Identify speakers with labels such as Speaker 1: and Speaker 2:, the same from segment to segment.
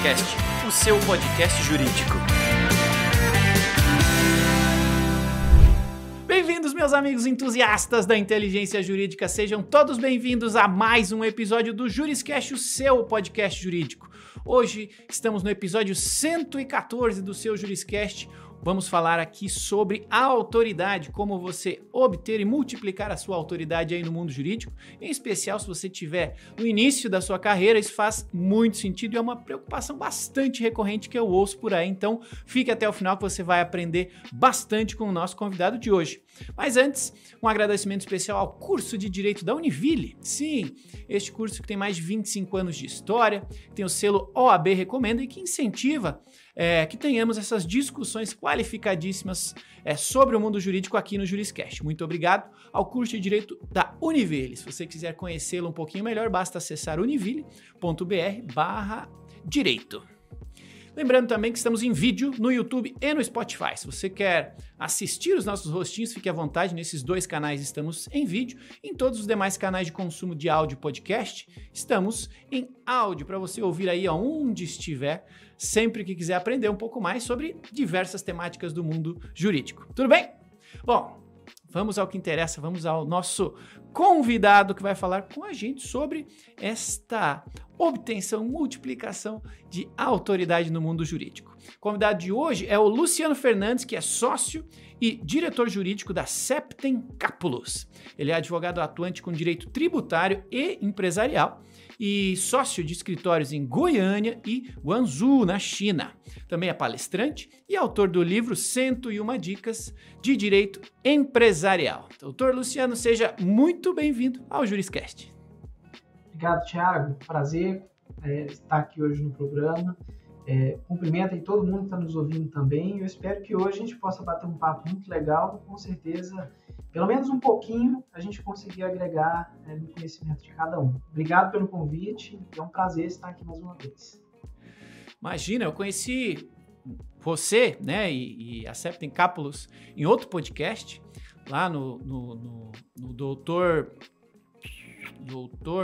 Speaker 1: Juriscast, o seu podcast jurídico. Bem-vindos, meus amigos entusiastas da inteligência jurídica, sejam todos bem-vindos a mais um episódio do Juriscast, o seu podcast jurídico. Hoje estamos no episódio 114 do seu Juriscast. Vamos falar aqui sobre a autoridade, como você obter e multiplicar a sua autoridade aí no mundo jurídico, em especial se você estiver no início da sua carreira. Isso faz muito sentido e é uma preocupação bastante recorrente que eu ouço por aí, então fique até o final que você vai aprender bastante com o nosso convidado de hoje. Mas antes, um agradecimento especial ao curso de Direito da Univille. Sim, este curso que tem mais de 25 anos de história, tem o selo OAB Recomenda e que incentiva que tenhamos essas discussões qualificadíssimas sobre o mundo jurídico aqui no Juriscast. Muito obrigado ao curso de Direito da Univille. Se você quiser conhecê-lo um pouquinho melhor, basta acessar univille.br/direito. Lembrando também que estamos em vídeo no YouTube e no Spotify. Se você quer assistir os nossos rostinhos, fique à vontade. Nesses dois canais estamos em vídeo. Em todos os demais canais de consumo de áudio podcast, estamos em áudio para você ouvir aí onde estiver, sempre que quiser aprender um pouco mais sobre diversas temáticas do mundo jurídico. Tudo bem? Bom, vamos ao que interessa, vamos ao nosso convidado que vai falar com a gente sobre esta obtenção, multiplicação de autoridade no mundo jurídico. O convidado de hoje é o Luciano Fernandes, que é sócio e diretor jurídico da Septem Capulos. Ele é advogado atuante com direito tributário e empresarial e sócio de escritórios em Goiânia e Guangzhou, na China. Também é palestrante e autor do livro 101 Dicas de Direito Empresarial. Doutor Luciano, seja muito bem-vindo ao Juriscast.
Speaker 2: Obrigado, Thiago. Prazer estar aqui hoje no programa. Cumprimento aí todo mundo que está nos ouvindo também. Eu espero que hoje a gente possa bater um papo muito legal. Com certeza, pelo menos um pouquinho, a gente conseguir agregar no conhecimento de cada um. Obrigado pelo convite. É um prazer estar aqui mais uma vez.
Speaker 1: Imagina, eu conheci você, né, e a Septem Capulos em outro podcast, lá no Doutor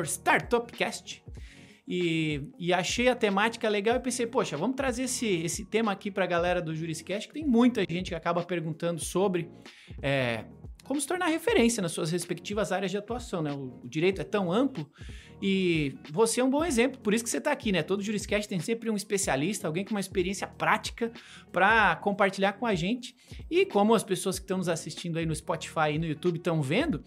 Speaker 1: Startupcast, e achei a temática legal e pensei, poxa, vamos trazer esse tema aqui para a galera do Juriscast, que tem muita gente que acaba perguntando sobre como se tornar referência nas suas respectivas áreas de atuação, né? O direito é tão amplo e você é um bom exemplo, por isso que você está aqui, né? Todo Juriscast tem sempre um especialista, alguém com uma experiência prática para compartilhar com a gente. E como as pessoas que estão nos assistindo aí no Spotify e no YouTube estão vendo,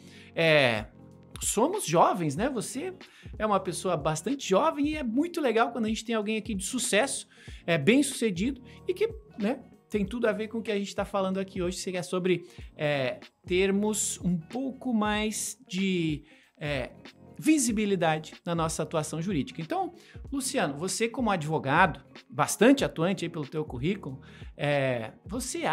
Speaker 1: somos jovens, né? Você é uma pessoa bastante jovem e é muito legal quando a gente tem alguém aqui de sucesso, bem sucedido e que, né, tem tudo a ver com o que a gente está falando aqui hoje, que é sobre termos um pouco mais de visibilidade na nossa atuação jurídica. Então, Luciano, você como advogado, bastante atuante aí pelo teu currículo, você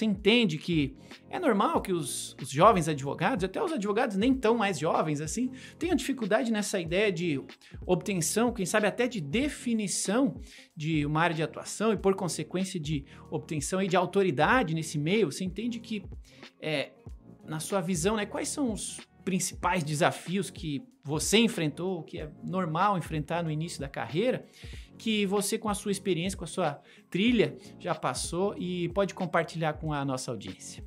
Speaker 1: entende que é normal que os jovens advogados, até os advogados nem tão mais jovens assim, tenham dificuldade nessa ideia de obtenção, quem sabe até de definição de uma área de atuação e, por consequência, de obtenção aí de autoridade nesse meio? Você entende que, na sua visão, né, quais são os principais desafios que você enfrentou, que é normal enfrentar no início da carreira, que você, com a sua experiência, com a sua trilha, já passou e pode compartilhar com a nossa audiência?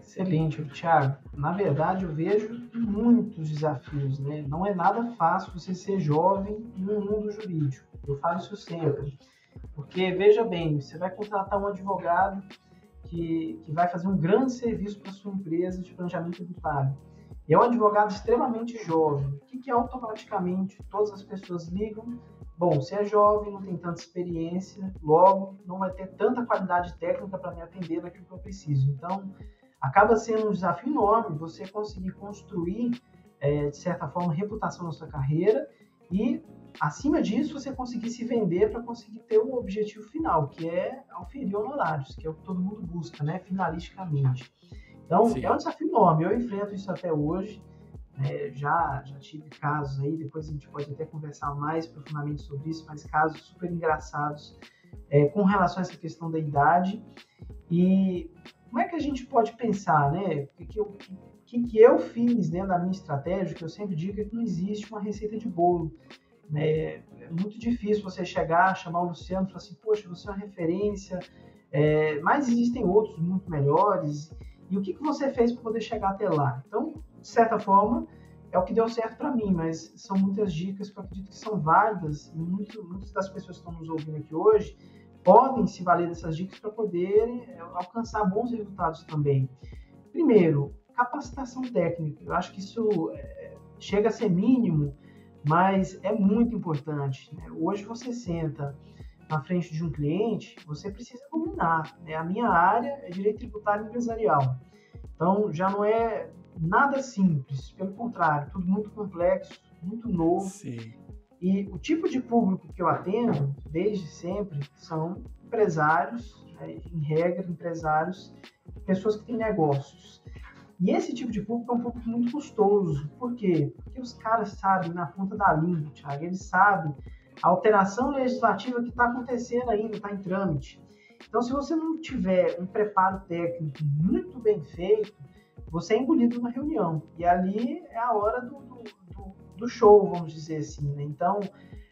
Speaker 2: Excelente, Thiago. Na verdade, eu vejo muitos desafios, né? Não é nada fácil você ser jovem no mundo jurídico. Eu falo isso sempre. Porque, veja bem, você vai contratar um advogado que vai fazer um grande serviço para a sua empresa de planejamento tributário. E é um advogado extremamente jovem. O que automaticamente todas as pessoas ligam? Bom, se é jovem, não tem tanta experiência, logo não vai ter tanta qualidade técnica para me atender naquilo que eu preciso. Então, acaba sendo um desafio enorme você conseguir construir, de certa forma, reputação na sua carreira e, acima disso, você conseguir se vender para conseguir ter o objetivo final, que é auferir honorários, que é o que todo mundo busca, né, finalisticamente. Então, sim, é um desafio enorme. Eu enfrento isso até hoje. Já tive casos aí, depois a gente pode até conversar mais profundamente sobre isso, mas casos super engraçados com relação a essa questão da idade. E como é que a gente pode pensar, né? O que eu fiz dentro da minha estratégia, que eu sempre digo é que não existe uma receita de bolo. né? É muito difícil você chegar, chamar o Luciano e falar assim, poxa, você é uma referência, mas existem outros muito melhores. E o que você fez para poder chegar até lá? Então, de certa forma, é o que deu certo para mim, mas são muitas dicas que eu acredito que são válidas e muitas das pessoas que estão nos ouvindo aqui hoje podem se valer dessas dicas para poderem alcançar bons resultados também. Primeiro, capacitação técnica. Eu acho que isso chega a ser mínimo, mas é muito importante, né? Hoje você senta na frente de um cliente, você precisa dominar, né? A minha área é direito tributário empresarial. Então, já não é nada simples, pelo contrário, tudo muito complexo, muito novo.
Speaker 1: Sim.
Speaker 2: E o tipo de público que eu atendo, desde sempre, são empresários, né? Em regra, empresários, pessoas que têm negócios. E esse tipo de público é um público muito custoso. Por quê? Porque os caras sabem na ponta da língua, Thiago, eles sabem a alteração legislativa que está acontecendo ainda, está em trâmite. Então, se você não tiver um preparo técnico muito bem feito, você é engolido numa reunião. E ali é a hora do show, vamos dizer assim, né? Então,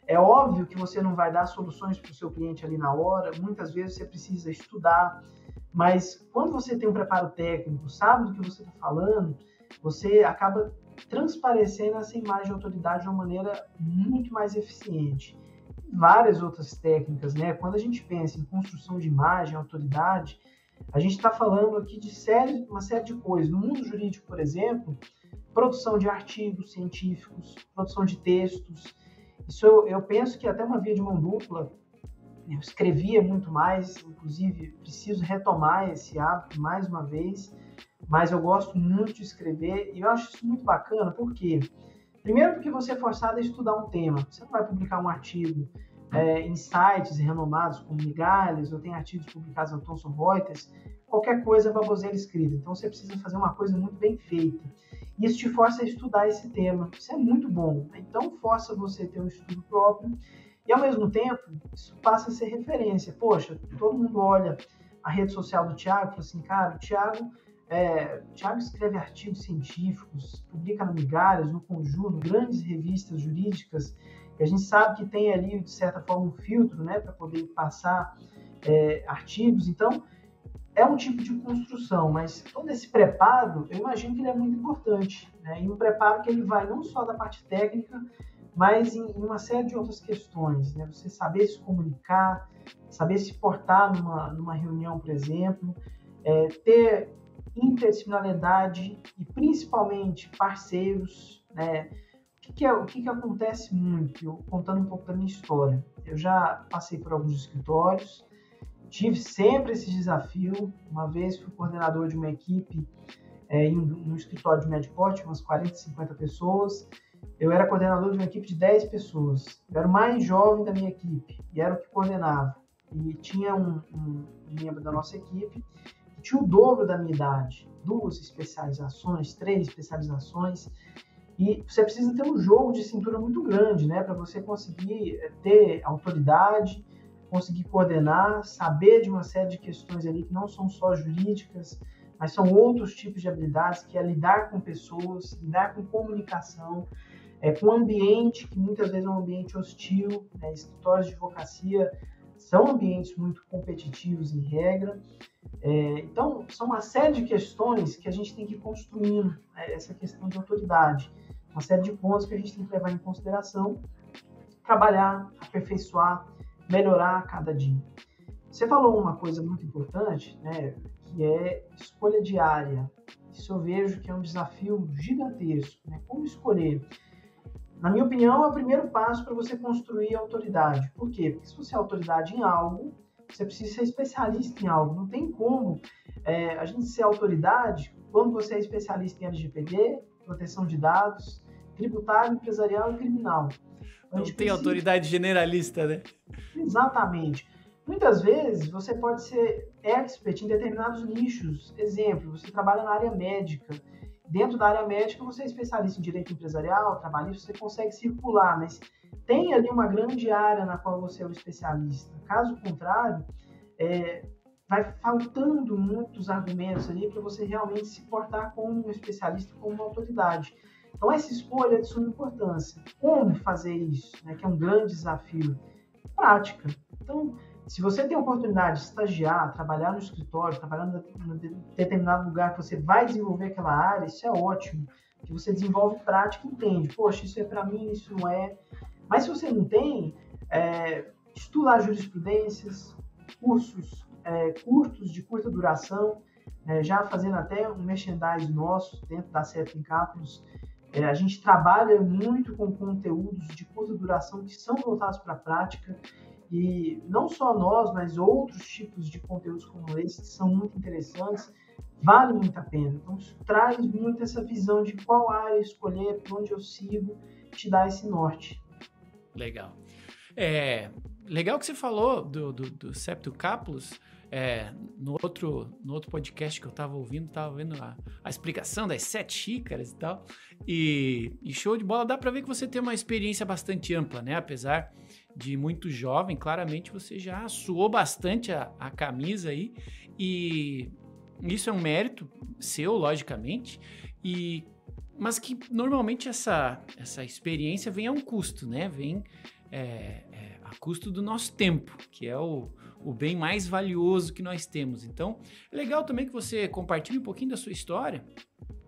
Speaker 2: é óbvio que você não vai dar soluções para o seu cliente ali na hora. Muitas vezes você precisa estudar. Mas quando você tem um preparo técnico, sabe do que você está falando, você acaba transparecendo essa imagem de autoridade de uma maneira muito mais eficiente. Várias outras técnicas, né? Quando a gente pensa em construção de imagem, autoridade, a gente está falando aqui de uma série de coisas. No mundo jurídico, por exemplo, produção de artigos científicos, produção de textos. Isso eu penso que é até uma via de mão dupla. Eu escrevia muito mais, inclusive preciso retomar esse hábito mais uma vez, mas eu gosto muito de escrever e eu acho isso muito bacana, por quê? Primeiro porque você é forçado a estudar um tema, você não vai publicar um artigo em sites renomados como Migalhas, ou tem artigos publicados na Thomson Reuters, qualquer coisa é baboseira escrita, então você precisa fazer uma coisa muito bem feita. E isso te força a estudar esse tema, isso é muito bom, então força você a ter um estudo próprio. E, ao mesmo tempo, isso passa a ser referência. Poxa, todo mundo olha a rede social do Thiago e fala assim, cara, o Thiago escreve artigos científicos, publica no Migalhas, no Conjuro, grandes revistas jurídicas, e a gente sabe que tem ali, de certa forma, um filtro, né, para poder passar artigos. Então, é um tipo de construção, mas todo esse preparo, eu imagino que ele é muito importante, né? E um preparo que ele vai não só da parte técnica, mas em uma série de outras questões, né? Você saber se comunicar, saber se portar numa reunião, por exemplo, ter interdisciplinaridade e principalmente parceiros, né? O que acontece muito? Eu contando um pouco da minha história. Eu já passei por alguns escritórios, tive sempre esse desafio. Uma vez fui coordenador de uma equipe no escritório de médio porte, umas 40, 50 pessoas. Eu era coordenador de uma equipe de 10 pessoas. Eu era o mais jovem da minha equipe e era o que coordenava. E tinha um membro da nossa equipe que tinha o dobro da minha idade. 2 especializações, 3 especializações. E você precisa ter um jogo de cintura muito grande, né? Para você conseguir ter autoridade, conseguir coordenar, saber de uma série de questões ali que não são só jurídicas, mas são outros tipos de habilidades, que é lidar com pessoas, lidar com comunicação, com um ambiente que muitas vezes é um ambiente hostil, né? Escritórios de advocacia são ambientes muito competitivos em regra. Então, são uma série de questões que a gente tem que ir construindo, essa questão de autoridade, uma série de pontos que a gente tem que levar em consideração, trabalhar, aperfeiçoar, melhorar a cada dia. Você falou uma coisa muito importante, né, que é escolha diária. Isso eu vejo que é um desafio gigantesco, né? Como escolher? Na minha opinião, é o primeiro passo para você construir a autoridade. Por quê? Porque se você é autoridade em algo, você precisa ser especialista em algo. Não tem como a gente ser autoridade quando você é especialista em LGPD, proteção de dados, tributário, empresarial e criminal.
Speaker 1: Não tem autoridade generalista, né?
Speaker 2: Exatamente. Muitas vezes você pode ser expert em determinados nichos. Exemplo, você trabalha na área médica. Dentro da área médica você é especialista em direito empresarial, trabalhista, você consegue circular, mas tem ali uma grande área na qual você é o especialista. Caso contrário, vai faltando muitos argumentos ali para você realmente se portar como um especialista, como uma autoridade. Então, Então, essa escolha é de suma importância. Como fazer isso, né, que é um grande desafio? Prática. Então, se você tem a oportunidade de estagiar, trabalhar no escritório, trabalhar em determinado lugar que você vai desenvolver aquela área, isso é ótimo. Que você desenvolve prática e entende. Poxa, isso é para mim, isso não é. Mas se você não tem, estudar jurisprudências, cursos curtos, de curta duração, já fazendo até um merchandising nosso dentro da CEP Campus. A gente trabalha muito com conteúdos de curta duração que são voltados para a prática, e não só nós, mas outros tipos de conteúdos como esse que são muito interessantes, vale muito a pena. Então, isso traz muito essa visão de qual área escolher, por onde eu sigo, te dá esse norte.
Speaker 1: Legal. Legal que você falou do septocápulos. No outro podcast que eu estava ouvindo, estava vendo a explicação das 7 xícaras e tal, e show de bola. Dá para ver que você tem uma experiência bastante ampla, né? Apesar de muito jovem, claramente você já suou bastante a camisa aí, e isso é um mérito seu, logicamente, mas que normalmente essa experiência vem a um custo, né? Vem a custo do nosso tempo, que é o bem mais valioso que nós temos. Então, é legal também que você compartilhe um pouquinho da sua história,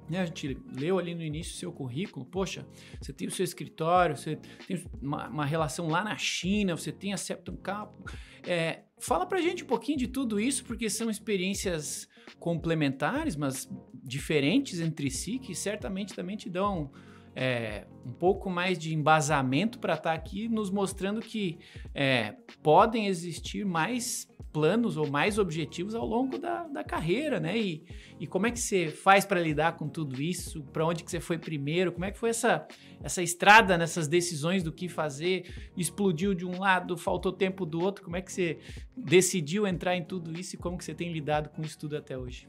Speaker 1: né? A gente leu ali no início o seu currículo. Poxa, você tem o seu escritório, você tem uma relação lá na China, você tem a Septum Campus. Fala pra gente um pouquinho de tudo isso, porque são experiências complementares, mas diferentes entre si, que certamente também te dão um pouco mais de embasamento para estar aqui nos mostrando que podem existir mais planos ou mais objetivos ao longo da carreira, né? E como é que você faz para lidar com tudo isso? Para onde que você foi primeiro? Como é que foi essa estrada nessas decisões do que fazer? Explodiu de um lado, faltou tempo do outro. Como é que você decidiu entrar em tudo isso e como que você tem lidado com isso tudo até hoje?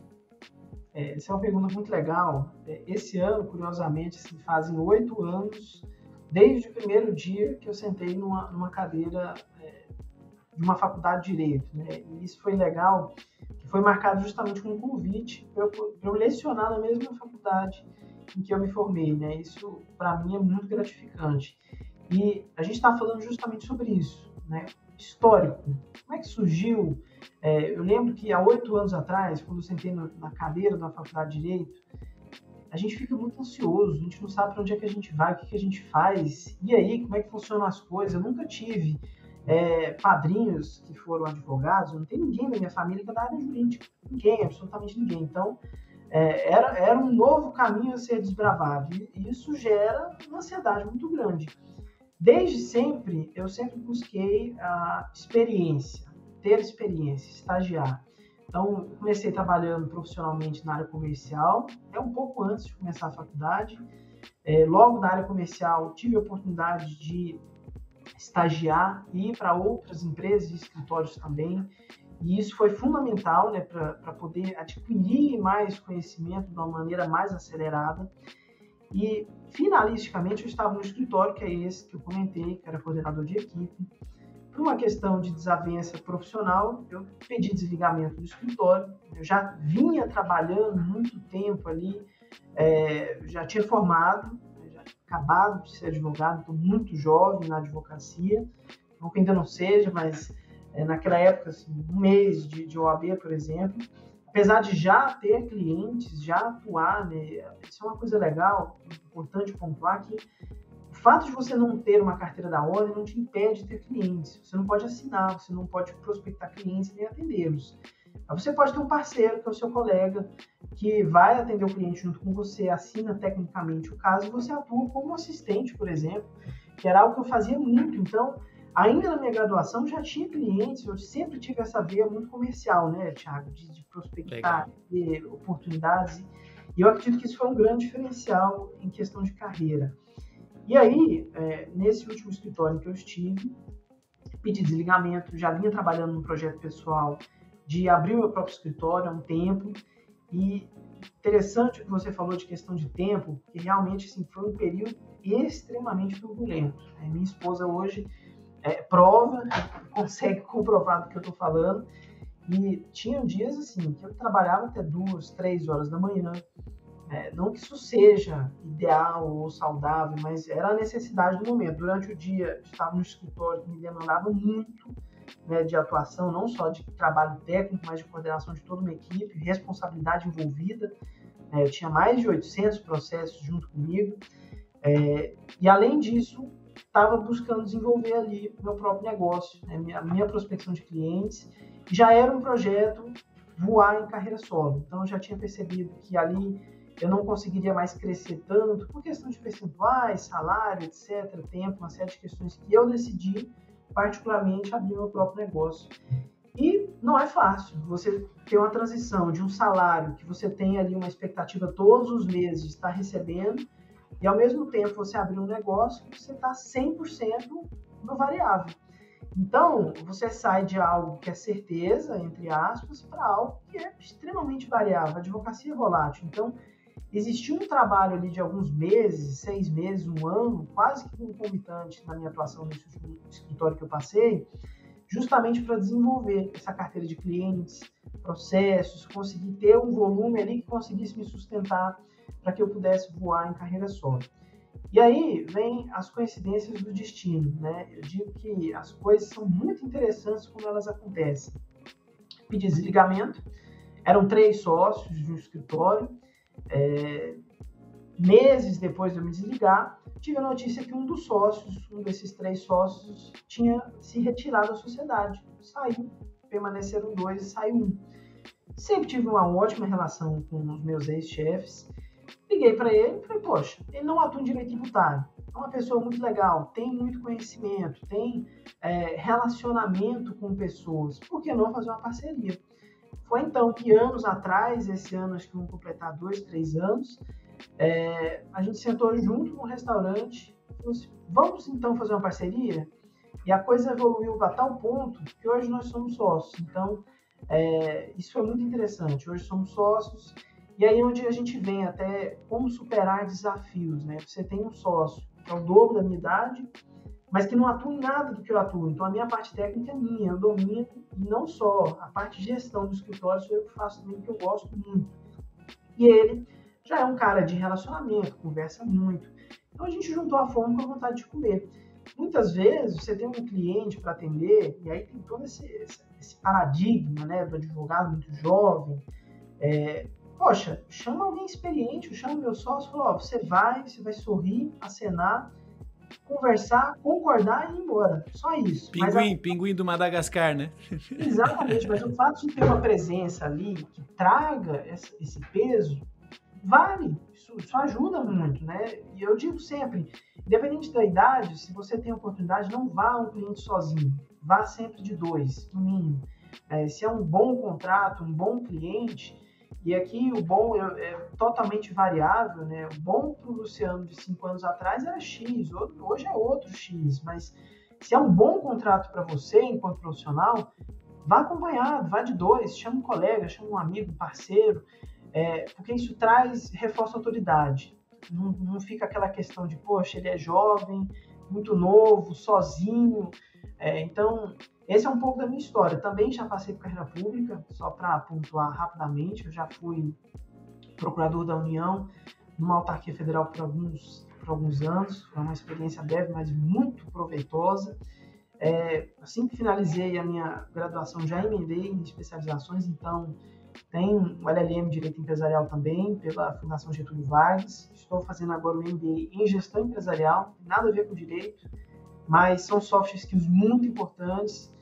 Speaker 2: Essa é uma pergunta muito legal. Esse ano, curiosamente, assim, fazem 8 anos desde o primeiro dia que eu sentei numa cadeira de uma faculdade de Direito, né? E isso foi legal, que foi marcado justamente com um convite para eu lecionar na mesma faculdade em que eu me formei, né? Isso, para mim, é muito gratificante. E a gente está falando justamente sobre isso, né? Histórico. Como é que surgiu? Eu lembro que há 8 anos atrás, quando eu sentei na cadeira da faculdade de Direito, a gente fica muito ansioso, a gente não sabe para onde é que a gente vai, o que a gente faz, e aí, como é que funcionam as coisas. Eu nunca tive padrinhos que foram advogados, eu não tenho ninguém da minha família que é da área jurídica, ninguém, absolutamente ninguém. Então, era um novo caminho a ser desbravado, e isso gera uma ansiedade muito grande. Desde sempre, eu sempre busquei a experiência, ter experiência, estagiar. Então, comecei trabalhando profissionalmente na área comercial, um pouco antes de começar a faculdade. Logo na área comercial, tive a oportunidade de estagiar e ir para outras empresas e escritórios também. E isso foi fundamental, né, para poder adquirir mais conhecimento de uma maneira mais acelerada. E, finalisticamente, eu estava no escritório, que é esse que eu comentei, que era coordenador de equipe. Por uma questão de desavença profissional, eu pedi desligamento do escritório. Eu já vinha trabalhando muito tempo ali, já tinha formado, já tinha acabado de ser advogado, estou muito jovem na advocacia, não que ainda não seja, mas naquela época, assim, um mês de OAB, por exemplo, apesar de já ter clientes, já atuar, né, isso é uma coisa legal, importante pontuar, que o fato de você não ter uma carteira da ordem não te impede de ter clientes. Você não pode assinar, você não pode prospectar clientes nem atendê-los. Mas você pode ter um parceiro, que é o seu colega, que vai atender o cliente junto com você, assina tecnicamente o caso, e você atua como assistente, por exemplo, que era algo que eu fazia muito. Então, ainda na minha graduação, já tinha clientes, eu sempre tive essa veia muito comercial, né, Thiago, de prospectar, ter oportunidades. E eu acredito que isso foi um grande diferencial em questão de carreira. E aí, nesse último escritório que eu estive, pedi desligamento, já vinha trabalhando num projeto pessoal de abrir o meu próprio escritório há um tempo. E interessante o que você falou de questão de tempo, que realmente assim, foi um período extremamente turbulento. Minha esposa hoje prova, consegue comprovar do que eu estou falando. E tinham dias assim que eu trabalhava até 2, 3 horas da manhã. Não que isso seja ideal ou saudável, mas era a necessidade do momento. Durante o dia, estava no escritório que me demandava muito, né, de atuação, não só de trabalho técnico, mas de coordenação de toda uma equipe, responsabilidade envolvida. Eu tinha mais de 800 processos junto comigo. E, além disso, estava buscando desenvolver ali meu próprio negócio, né, minha prospecção de clientes. Já era um projeto voar em carreira solo. Então, eu já tinha percebido que ali eu não conseguiria mais crescer tanto por questão de percentuais, salário, etc., tempo, uma série de questões que eu decidi, particularmente, abrir meu próprio negócio. E não é fácil você ter uma transição de um salário que você tem ali uma expectativa todos os meses de estar recebendo e, ao mesmo tempo, você abrir um negócio que você está 100% no variável. Então, você sai de algo que é certeza, entre aspas, para algo que é extremamente variável. A advocacia é volátil. Então, existiu um trabalho ali de alguns meses, 6 meses, 1 ano, quase que concomitante na minha atuação nesse último escritório que eu passei, justamente para desenvolver essa carteira de clientes, processos, conseguir ter um volume ali que conseguisse me sustentar para que eu pudesse voar em carreira solo. E aí vem as coincidências do destino, né? Eu digo que as coisas são muito interessantes como elas acontecem. Pedi desligamento, eram 3 sócios de um escritório. Meses depois de eu me desligar, tive a notícia que um desses 3 sócios, tinha se retirado da sociedade. Saiu, permaneceram 2 e saiu 1. Sempre tive uma ótima relação com os meus ex-chefes. Liguei para ele e falei, poxa, ele não atua em direito tributário. É uma pessoa muito legal, tem muito conhecimento, tem relacionamento com pessoas. Por que não fazer uma parceria? Foi então que anos atrás, esse ano acho que vão completar 2, 3 anos, a gente sentou junto num restaurante e falou assim, vamos então fazer uma parceria? E a coisa evoluiu a tal ponto que hoje nós somos sócios. Então, isso foi muito interessante. Hoje somos sócios. E aí onde a gente vem até como superar desafios, né? Você tem um sócio que é o dobro da minha idade, mas que não atua em nada do que eu atuo. Então, a minha parte técnica é minha, eu domino, e não só. A parte de gestão do escritório sou eu que faço também, que eu gosto muito. E ele já é um cara de relacionamento, conversa muito. Então, a gente juntou a fome com a vontade de comer. Muitas vezes, você tem um cliente para atender, e aí tem todo esse paradigma, né, do advogado muito jovem. Poxa, chama alguém experiente, chama meu sócio, fala, você vai sorrir, acenar, conversar, concordar e ir embora. Só isso.
Speaker 1: Pinguim do Madagascar, né?
Speaker 2: Exatamente, mas o fato de ter uma presença ali que traga esse peso, vale. Isso ajuda muito, né? E eu digo sempre, independente da idade, se você tem oportunidade, não vá a um cliente sozinho. Vá sempre de 2, no mínimo. Se é um bom contrato, um bom cliente, e aqui o bom é totalmente variável, né? O bom para o Luciano de 5 anos atrás era X, hoje é outro X, mas se é um bom contrato para você, enquanto profissional, vá acompanhado, vá de 2, chama um colega, chama um amigo, um parceiro, porque isso reforça a autoridade. Não fica aquela questão de, poxa, ele é jovem, muito novo, sozinho. Então, esse é um pouco da minha história. Também já passei por carreira pública, só para pontuar rapidamente. Eu já fui procurador da União numa autarquia federal por alguns anos. Foi uma experiência breve, mas muito proveitosa. Assim que finalizei a minha graduação, já emendei em especializações. Então, tem o LLM Direito Empresarial também, pela Fundação Getúlio Vargas. Estou fazendo agora o MBA em Gestão Empresarial, nada a ver com direito, mas são soft skills muito importantes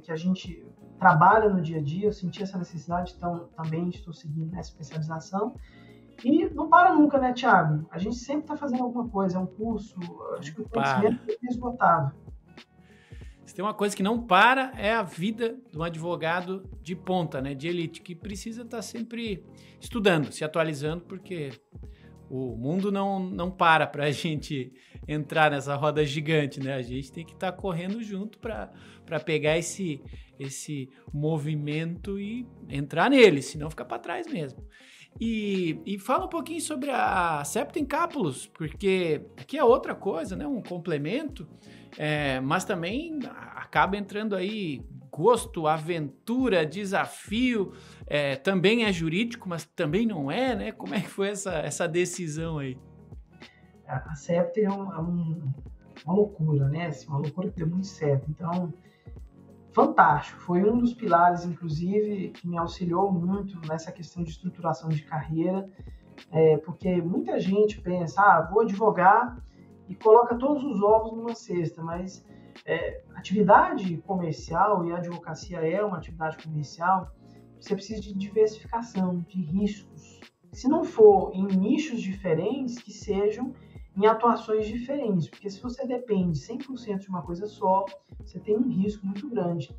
Speaker 2: que a gente trabalha no dia a dia. Eu senti essa necessidade, então também estou seguindo nessa especialização. E não para nunca, né, Thiago? A gente sempre está fazendo alguma coisa, é um curso, acho que o conhecimento é inesgotável.
Speaker 1: Se tem uma coisa que não para, é a vida de um advogado de ponta, né, de elite, que precisa estar sempre estudando, se atualizando, porque o mundo não para a gente entrar nessa roda gigante, né? A gente tem que estar correndo junto para pegar esse movimento e entrar nele, senão fica para trás mesmo. E fala um pouquinho sobre a Septem Capulos, porque aqui é outra coisa, né? Um complemento, mas também acaba entrando aí gosto, aventura, desafio, também é jurídico, mas também não é, né? Como é que foi essa decisão aí?
Speaker 2: A CEP é uma loucura, né? Assim, uma loucura que deu muito certo. Então, fantástico. Foi um dos pilares, inclusive, que me auxiliou muito nessa questão de estruturação de carreira, porque muita gente pensa, vou advogar e coloca todos os ovos numa cesta, mas atividade comercial, e a advocacia é uma atividade comercial, você precisa de diversificação, de riscos. Se não for em nichos diferentes, que sejam em atuações diferentes, porque se você depende 100% de uma coisa só, você tem um risco muito grande.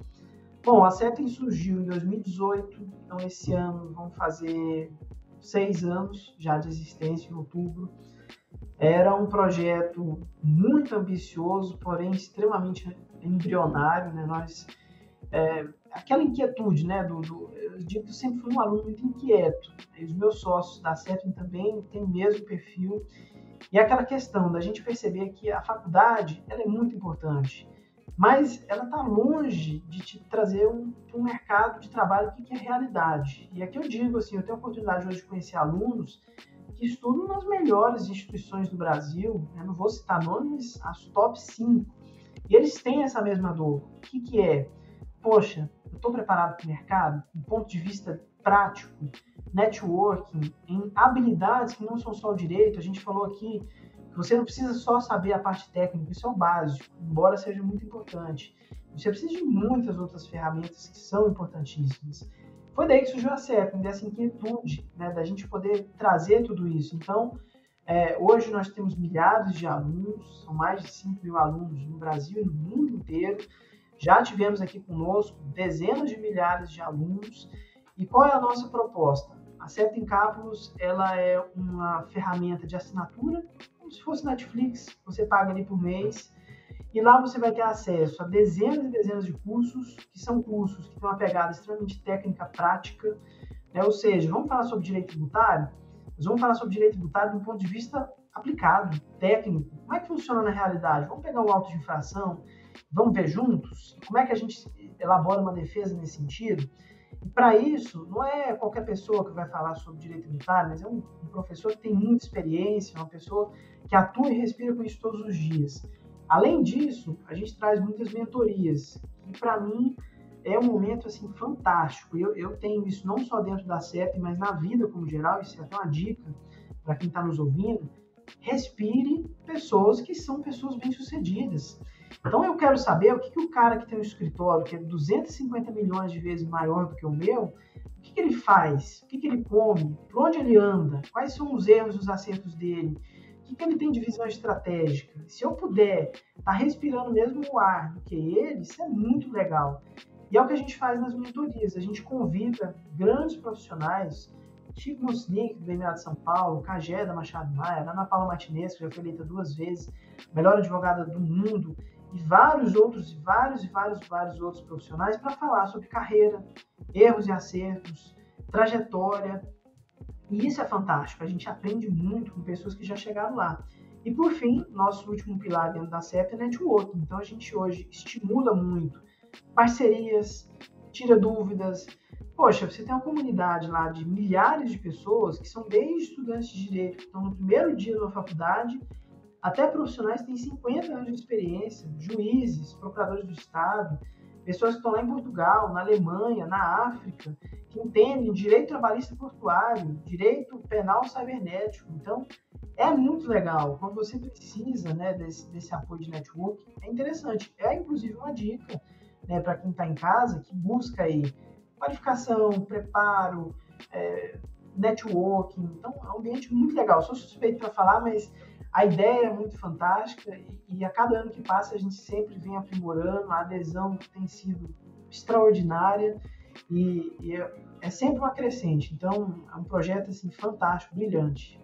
Speaker 2: Bom, a CEPTEM surgiu em 2018, então esse ano vão fazer 6 anos já de existência, em outubro. Era um projeto muito ambicioso, porém extremamente embrionário, né? Aquela inquietude, né? Eu digo que eu sempre fui um aluno muito inquieto. E os meus sócios da CEPTEM também têm o mesmo perfil. E aquela questão da gente perceber que a faculdade ela é muito importante, mas ela está longe de te trazer um mercado de trabalho que é realidade. E aqui eu digo assim, eu tenho a oportunidade hoje de conhecer alunos que estudam nas melhores instituições do Brasil, eu não vou citar nomes, as top 5, e eles têm essa mesma dor. O que é? Poxa, eu estou preparado para o mercado, do ponto de vista prático, networking, em habilidades que não são só o direito. A gente falou aqui que você não precisa só saber a parte técnica, isso é o básico, embora seja muito importante. Você precisa de muitas outras ferramentas que são importantíssimas. Foi daí que surgiu a CEPTEM, dessa inquietude, né, da gente poder trazer tudo isso. Então, hoje nós temos milhares de alunos, são mais de 5.000 alunos no Brasil e no mundo inteiro. Já tivemos aqui conosco dezenas de milhares de alunos. E qual é a nossa proposta? A CEPTEM Campus, ela é uma ferramenta de assinatura, como se fosse Netflix, você paga ali por mês, e lá você vai ter acesso a dezenas e dezenas de cursos, que são cursos que têm uma pegada extremamente técnica, prática, né? Ou seja, vamos falar sobre direito tributário? Nós vamos falar sobre direito tributário de um ponto de vista aplicado, técnico. Como é que funciona na realidade? Vamos pegar o auto de infração, vamos ver juntos? Como é que a gente elabora uma defesa nesse sentido? E para isso, não é qualquer pessoa que vai falar sobre direito tributário, mas é um professor que tem muita experiência, uma pessoa que atua e respira com isso todos os dias. Além disso, a gente traz muitas mentorias, que para mim é um momento assim, fantástico. Eu tenho isso não só dentro da CEP, mas na vida como geral, isso é até uma dica para quem está nos ouvindo. Respire pessoas que são pessoas bem-sucedidas. Então eu quero saber o que o cara que tem um escritório que é 250 milhões de vezes maior do que o meu, o que ele faz, o que ele come, por onde ele anda, quais são os erros e os acertos dele, o que ele tem de visão estratégica. Se eu puder estar respirando o mesmo ar do que ele, isso é muito legal. E é o que a gente faz nas mentorias, a gente convida grandes profissionais, Chico Mosnick, do BMA de São Paulo, Cagé da Machado Maia, Ana Paula Martinez, que já foi eleita 2 vezes, melhor advogada do mundo, e vários outros profissionais para falar sobre carreira, erros e acertos, trajetória. E isso é fantástico, a gente aprende muito com pessoas que já chegaram lá. E por fim, nosso último pilar dentro da CEP é networking. Então a gente hoje estimula muito parcerias, tira dúvidas. Poxa, você tem uma comunidade lá de milhares de pessoas que são desde estudantes de direito, que estão no primeiro dia da faculdade, até profissionais que têm 50 anos de experiência, juízes, procuradores do Estado, pessoas que estão lá em Portugal, na Alemanha, na África, que entendem direito trabalhista portuário, direito penal cibernético. Então, é muito legal. Quando você precisa, né, desse apoio de network, é interessante. É, inclusive, uma dica, né, para quem está em casa, que busca aí qualificação, preparo, networking. Então, é um ambiente muito legal. Eu sou suspeito para falar, mas a ideia é muito fantástica e a cada ano que passa a gente sempre vem aprimorando, a adesão tem sido extraordinária e é sempre uma crescente. Então, é um projeto assim, fantástico, brilhante.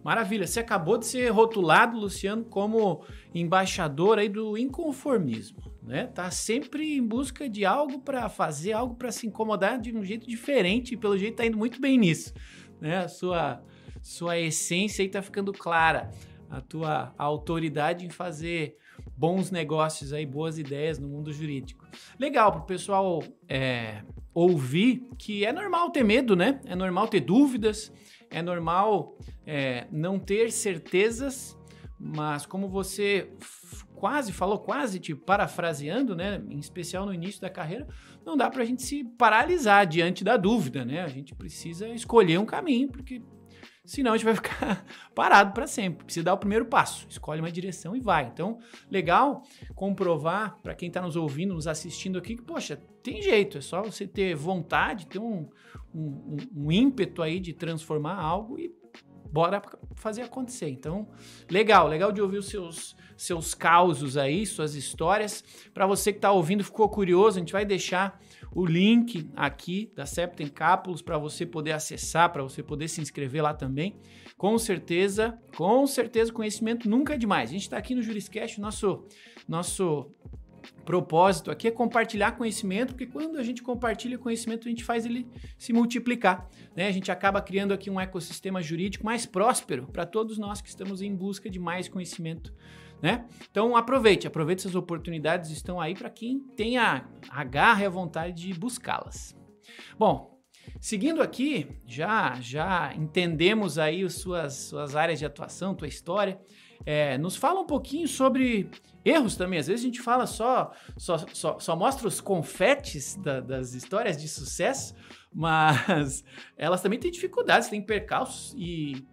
Speaker 1: Maravilha, você acabou de ser rotulado, Luciano, como embaixador aí do inconformismo, né? Tá sempre em busca de algo para fazer, algo para se incomodar de um jeito diferente e pelo jeito tá indo muito bem nisso, né? A sua essência aí tá ficando clara, a tua autoridade em fazer bons negócios aí, boas ideias no mundo jurídico. Legal para o pessoal ouvir que é normal ter medo, né? É normal ter dúvidas, é normal não ter certezas, mas como você quase tipo, parafraseando, né? Em especial no início da carreira, não dá para a gente se paralisar diante da dúvida, né? A gente precisa escolher um caminho, porque senão a gente vai ficar parado para sempre. Precisa dar o primeiro passo, escolhe uma direção e vai. Então, legal comprovar para quem está nos ouvindo, nos assistindo aqui, que, poxa, tem jeito, é só você ter vontade, ter um ímpeto aí de transformar algo e bora fazer acontecer. Então, legal de ouvir os seus causos aí, suas histórias. Para você que está ouvindo, ficou curioso, a gente vai deixar o link aqui da Septem Cápsulas para você poder acessar, para você poder se inscrever lá também. Com certeza, conhecimento nunca é demais. A gente está aqui no Juriscast, nosso propósito aqui é compartilhar conhecimento, porque quando a gente compartilha conhecimento, a gente faz ele se multiplicar, né? A gente acaba criando aqui um ecossistema jurídico mais próspero para todos nós que estamos em busca de mais conhecimento, né? Então aproveite essas oportunidades, estão aí para quem tem a garra e a vontade de buscá-las. Bom, seguindo aqui, já entendemos aí as suas áreas de atuação, tua história. Nos fala um pouquinho sobre erros também. Às vezes a gente fala só mostra os confetes das histórias de sucesso, mas elas também têm dificuldades, têm percalços e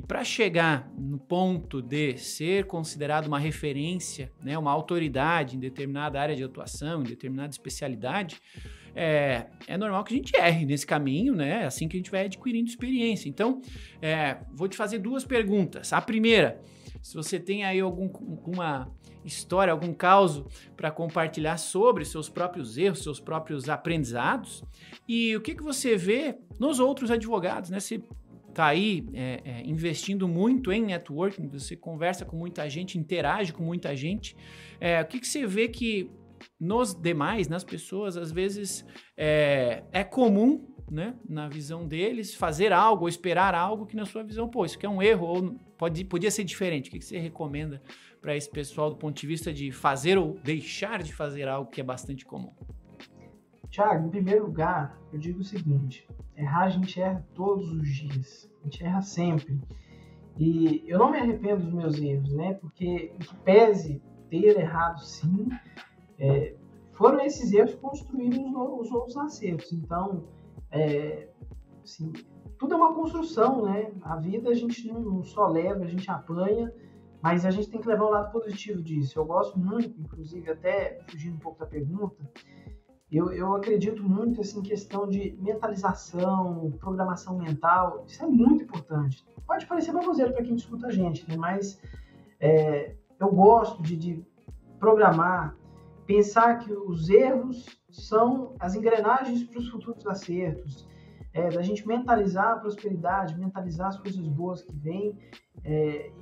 Speaker 1: para chegar no ponto de ser considerado uma referência, né, uma autoridade em determinada área de atuação, em determinada especialidade, é normal que a gente erre nesse caminho, né? É assim que a gente vai adquirindo experiência. Então, vou te fazer 2 perguntas. A primeira, se você tem aí alguma história, algum caso para compartilhar sobre seus próprios erros, seus próprios aprendizados, e o que você vê nos outros advogados, né? Você está aí investindo muito em networking, você conversa com muita gente, interage com muita gente. O que você vê que nos demais, nas pessoas, às vezes é comum, né, na visão deles, fazer algo ou esperar algo que na sua visão, pô, isso aqui é um erro ou podia ser diferente. O que você recomenda para esse pessoal do ponto de vista de fazer ou deixar de fazer algo que é bastante comum?
Speaker 2: Thiago, em primeiro lugar, eu digo o seguinte: errar a gente erra todos os dias, a gente erra sempre. E eu não me arrependo dos meus erros, né? Porque, em que pese ter errado sim, foram esses erros que construíram os outros acertos. Então, assim, tudo é uma construção, né? A vida a gente não só leva, a gente apanha, mas a gente tem que levar o lado positivo disso. Eu gosto muito, inclusive, até fugindo um pouco da pergunta, eu acredito muito assim, em questão de mentalização, programação mental. Isso é muito importante. Pode parecer baboseiro para quem escuta a gente, né? Mas eu gosto de programar, pensar que os erros são as engrenagens para os futuros acertos, da gente mentalizar a prosperidade, mentalizar as coisas boas que vêm.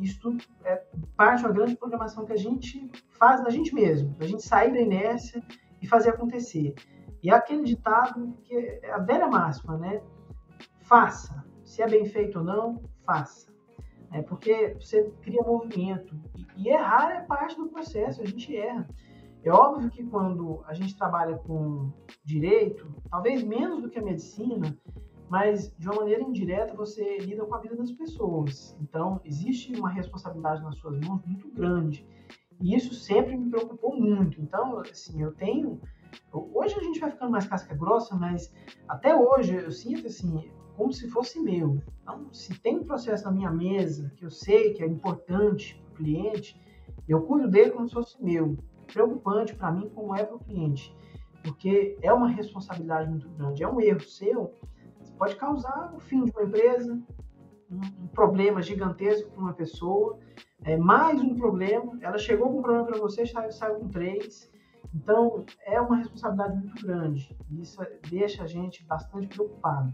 Speaker 2: Isso tudo é parte de uma grande programação que a gente faz da gente mesmo, da gente sair da inércia e fazer acontecer. E é aquele ditado que é a velha máxima, né? Faça. Se é bem feito ou não, faça. Porque você cria movimento. E errar é parte do processo, a gente erra. É óbvio que quando a gente trabalha com direito, talvez menos do que a medicina, mas de uma maneira indireta você lida com a vida das pessoas. Então, existe uma responsabilidade nas suas mãos muito grande. E isso sempre me preocupou muito. Então, assim, hoje a gente vai ficando mais casca grossa, mas até hoje eu sinto, assim, como se fosse meu. Então, se tem um processo na minha mesa que eu sei que é importante para o cliente, eu cuido dele como se fosse meu. Preocupante para mim como é para o cliente, porque é uma responsabilidade muito grande. É um erro seu, você pode causar o fim de uma empresa, um problema gigantesco para uma pessoa, mais um problema, ela chegou com um problema para você, saiu com 3, então é uma responsabilidade muito grande, e isso deixa a gente bastante preocupado.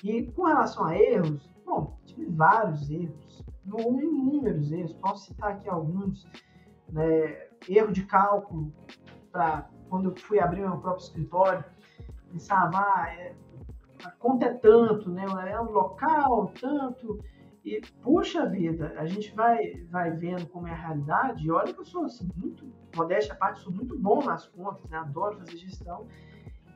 Speaker 2: E com relação a erros, bom, tive vários erros, inúmeros erros, posso citar aqui alguns, né? Erro de cálculo, para quando eu fui abrir meu próprio escritório, pensava, a conta é tanto, né? É um local, tanto, E, puxa vida, a gente vai vendo como é a realidade, e olha que eu sou, assim, muito, modéstia à parte, sou muito bom nas contas, né? Adoro fazer gestão,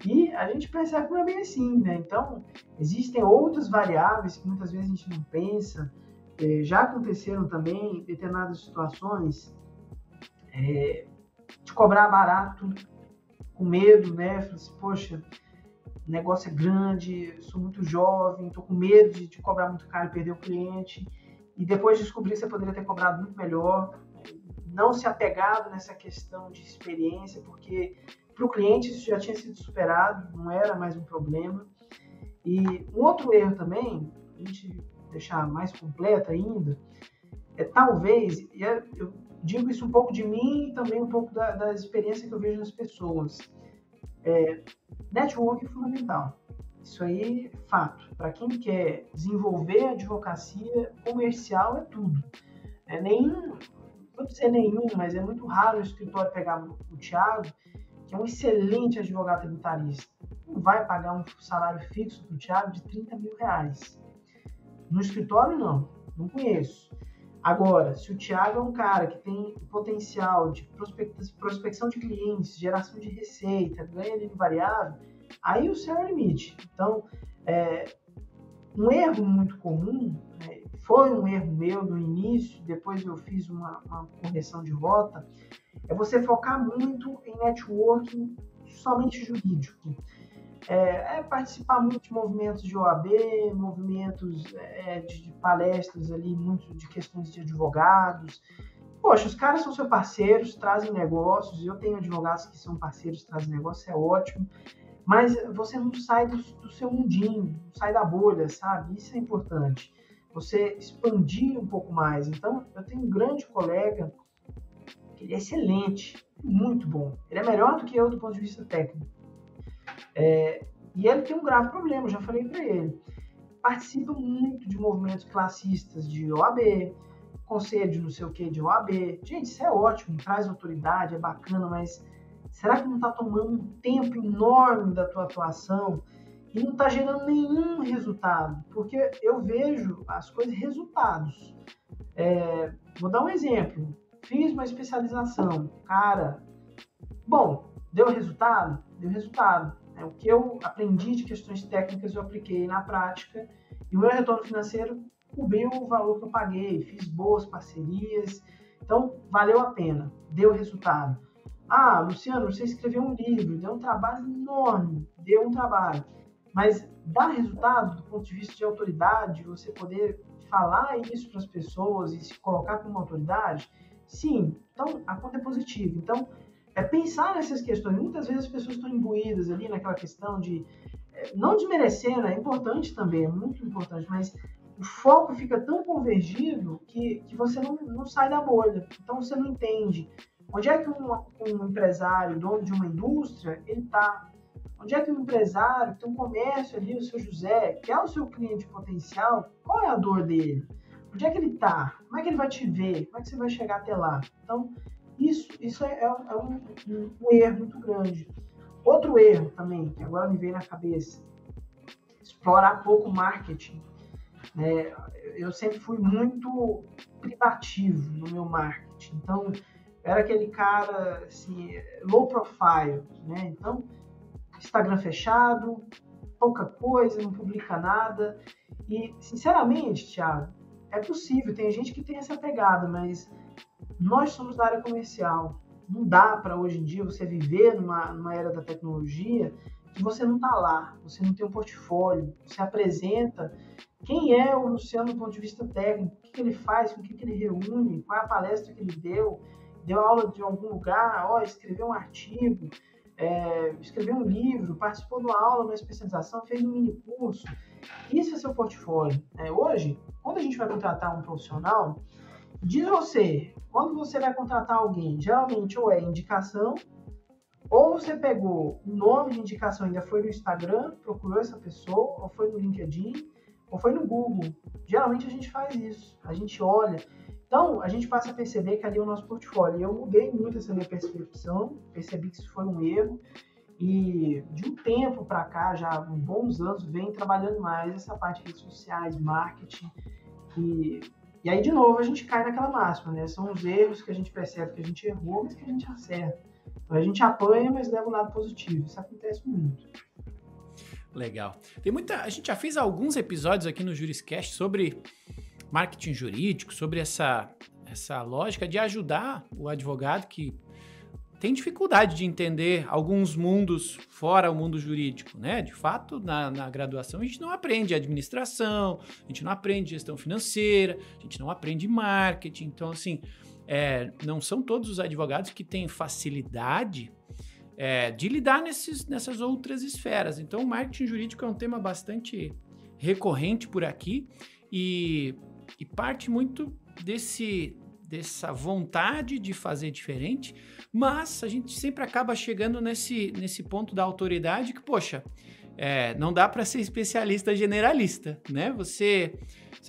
Speaker 2: e a gente percebe que não é bem assim, né? Então, existem outras variáveis que muitas vezes a gente não pensa. Já aconteceram também determinadas situações de cobrar barato, com medo, né? Falei assim, poxa, o negócio é grande, sou muito jovem, estou com medo de cobrar muito caro e perder o cliente. E depois descobrir que você poderia ter cobrado muito melhor. Não se apegado nessa questão de experiência, porque para o cliente isso já tinha sido superado, não era mais um problema. E um outro erro também, a gente deixar mais completa ainda, talvez, e eu digo isso um pouco de mim e também um pouco da experiência que eu vejo nas pessoas. Network é fundamental. Isso aí é fato. Para quem quer desenvolver a advocacia comercial é tudo. Vou dizer nenhum, mas é muito raro o escritório pegar o Thiago, que é um excelente advogado tributarista. Não vai pagar um salário fixo para o Thiago de R$30 mil. No escritório, não conheço. Agora, se o Thiago é um cara que tem potencial de prospecção de clientes, geração de receita, ganha livre variável, aí o céu é o limite. Então, um erro muito comum, foi um erro meu no início, depois eu fiz uma correção de rota, é você focar muito em networking somente jurídico. Participar muito de movimentos de OAB, movimentos de palestras ali, muito de questões de advogados. Poxa, os caras são seus parceiros, trazem negócios, eu tenho advogados que são parceiros, trazem negócios, é ótimo, mas você não sai do seu mundinho, não sai da bolha, sabe? Isso é importante, você expandir um pouco mais. Então, eu tenho um grande colega, que ele é excelente, muito bom, ele é melhor do que eu do ponto de vista técnico. E ele tem um grave problema, eu já falei para ele. Participa muito de movimentos classistas de OAB, conselho de não sei o que de OAB. Gente, isso é ótimo, traz autoridade, é bacana, mas será que não está tomando um tempo enorme da tua atuação e não está gerando nenhum resultado? Porque eu vejo as coisas resultados. Vou dar um exemplo. Fiz uma especialização. Cara, bom, deu resultado? Deu resultado. O que eu aprendi de questões técnicas eu apliquei na prática e o meu retorno financeiro cobriu o valor que eu paguei, fiz boas parcerias, então valeu a pena, deu resultado. Ah, Luciano, você escreveu um livro, deu um trabalho enorme, deu um trabalho, mas dá resultado do ponto de vista de autoridade, você poder falar isso para as pessoas e se colocar como autoridade? Sim, então a conta é positiva. Então, pensar nessas questões. Muitas vezes as pessoas estão imbuídas ali naquela questão de, não desmerecendo, é importante também, é muito importante, mas o foco fica tão convergido que você não sai da bolha. Então você não entende onde é que um empresário, dono de uma indústria, ele está. Onde é que um empresário que tem um comércio ali, o seu José, que é o seu cliente potencial, qual é a dor dele? Onde é que ele está? Como é que ele vai te ver? Como é que você vai chegar até lá? Então, isso é um erro muito grande. Outro erro também, que agora me veio na cabeça, explorar pouco marketing. Eu sempre fui muito privativo no meu marketing. Então, eu era aquele cara assim, low profile, né? Então, Instagram fechado, pouca coisa, não publica nada. E, sinceramente, Thiago, é possível, tem gente que tem essa pegada, mas nós somos da área comercial. Não dá para, hoje em dia, você viver numa era da tecnologia que você não está lá, você não tem um portfólio, você apresenta quem é o Luciano do ponto de vista técnico, o que ele faz, com o que ele reúne, qual é a palestra que ele deu aula de algum lugar, escreveu um artigo, escreveu um livro, participou de uma aula, uma especialização, fez um mini curso. Isso é seu portfólio. Hoje, quando a gente vai contratar um profissional, diz você, quando você vai contratar alguém, geralmente ou é indicação, ou você pegou o nome de indicação, ainda foi no Instagram, procurou essa pessoa, ou foi no LinkedIn, ou foi no Google. Geralmente a gente faz isso, a gente olha. Então, a gente passa a perceber que ali é o nosso portfólio. E eu mudei muito essa minha percepção, percebi que isso foi um erro, e de um tempo para cá, já há bons anos, venho trabalhando mais essa parte de redes sociais, marketing, E aí, de novo, a gente cai naquela máxima, né? São os erros que a gente percebe que a gente errou, mas que a gente acerta. Então, a gente apanha, mas leva um lado positivo. Isso acontece muito.
Speaker 1: Legal. A gente já fez alguns episódios aqui no Juriscast sobre marketing jurídico, sobre essa lógica de ajudar o advogado que tem dificuldade de entender alguns mundos fora o mundo jurídico, né? De fato, na graduação a gente não aprende administração, a gente não aprende gestão financeira, a gente não aprende marketing. Então, assim, não são todos os advogados que têm facilidade de lidar nessas outras esferas. Então, o marketing jurídico é um tema bastante recorrente por aqui e parte muito dessa vontade de fazer diferente, mas a gente sempre acaba chegando nesse ponto da autoridade que, poxa, não dá para ser especialista generalista, né? Você,